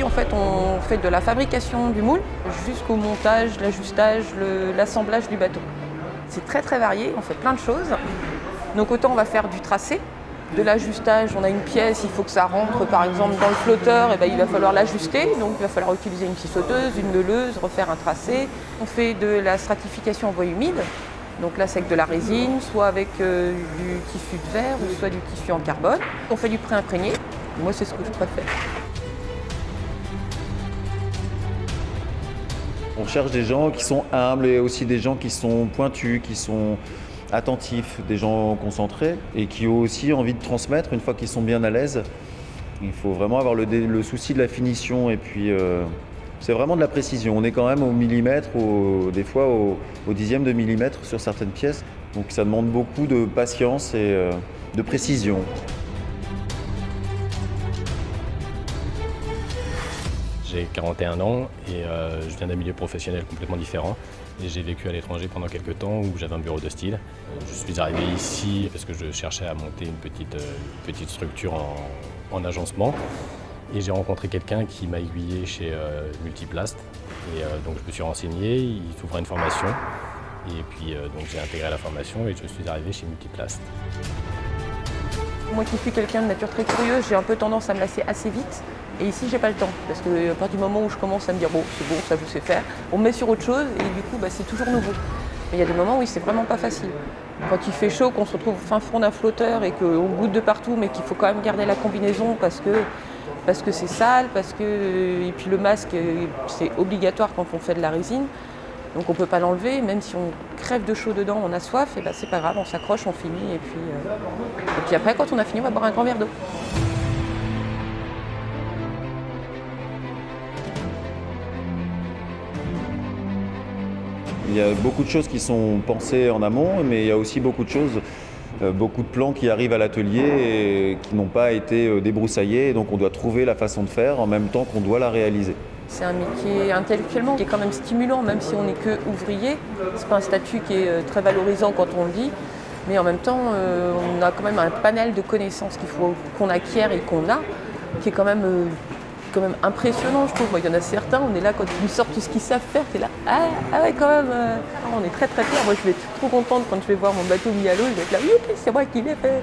Ici, en fait, on fait de la fabrication du moule jusqu'au montage, l'ajustage, l'assemblage du bateau. C'est très très varié, on fait plein de choses. Donc autant on va faire du tracé, de l'ajustage, on a une pièce, il faut que ça rentre par exemple dans le flotteur, et ben, il va falloir l'ajuster, donc il va falloir utiliser une scie sauteuse, une meuleuse, refaire un tracé. On fait de la stratification en voie humide, donc là c'est avec de la résine, soit avec du tissu de verre ou soit du tissu en carbone. On fait du pré-imprégné, moi c'est ce que je préfère. On cherche des gens qui sont humbles et aussi des gens qui sont pointus, qui sont attentifs, des gens concentrés et qui ont aussi envie de transmettre une fois qu'ils sont bien à l'aise. Il faut vraiment avoir le souci de la finition et puis c'est vraiment de la précision. On est quand même au millimètre, des fois au dixième de millimètre sur certaines pièces. Donc ça demande beaucoup de patience et de précision. J'ai 41 ans et je viens d'un milieu professionnel complètement différent. Et j'ai vécu à l'étranger pendant quelques temps où j'avais un bureau de style. Je suis arrivé ici parce que je cherchais à monter une petite structure en agencement. Et j'ai rencontré quelqu'un qui m'a aiguillé chez Multiplast. Et donc je me suis renseigné, il s'ouvrait une formation. Et puis donc j'ai intégré la formation et je suis arrivé chez Multiplast. Moi qui suis quelqu'un de nature très curieuse, j'ai un peu tendance à me lasser assez vite. Et ici, j'ai pas le temps, parce qu'à partir du moment où je commence à me dire bon, c'est bon, ça je sais faire, on me met sur autre chose et du coup, c'est toujours nouveau. Mais il y a des moments où c'est vraiment pas facile. Quand il fait chaud, qu'on se retrouve au fin fond d'un flotteur et qu'on goûte de partout, mais qu'il faut quand même garder la combinaison parce que c'est sale, et puis le masque, c'est obligatoire quand on fait de la résine. Donc on ne peut pas l'enlever, même si on crève de chaud dedans, on a soif, et c'est pas grave, on s'accroche, on finit, et puis après, quand on a fini, on va boire un grand verre d'eau. Il y a beaucoup de choses qui sont pensées en amont, mais il y a aussi beaucoup de choses, beaucoup de plans qui arrivent à l'atelier et qui n'ont pas été débroussaillés. Et donc on doit trouver la façon de faire en même temps qu'on doit la réaliser. C'est un métier intellectuellement qui est quand même stimulant, même si on n'est que ouvrier. C'est pas un statut qui est très valorisant quand on le dit, mais en même temps, on a quand même un panel de connaissances qu'on acquiert et qu'on a, qui est quand même impressionnant, je trouve. Moi, il y en a certains, on est là quand ils sortent tout ce qu'ils savent faire, t'es là, ah ouais, quand même, on est très très fiers. Moi, je vais être trop contente quand je vais voir mon bateau mis à l'eau, je vais être là, oui, c'est moi qui l'ai fait.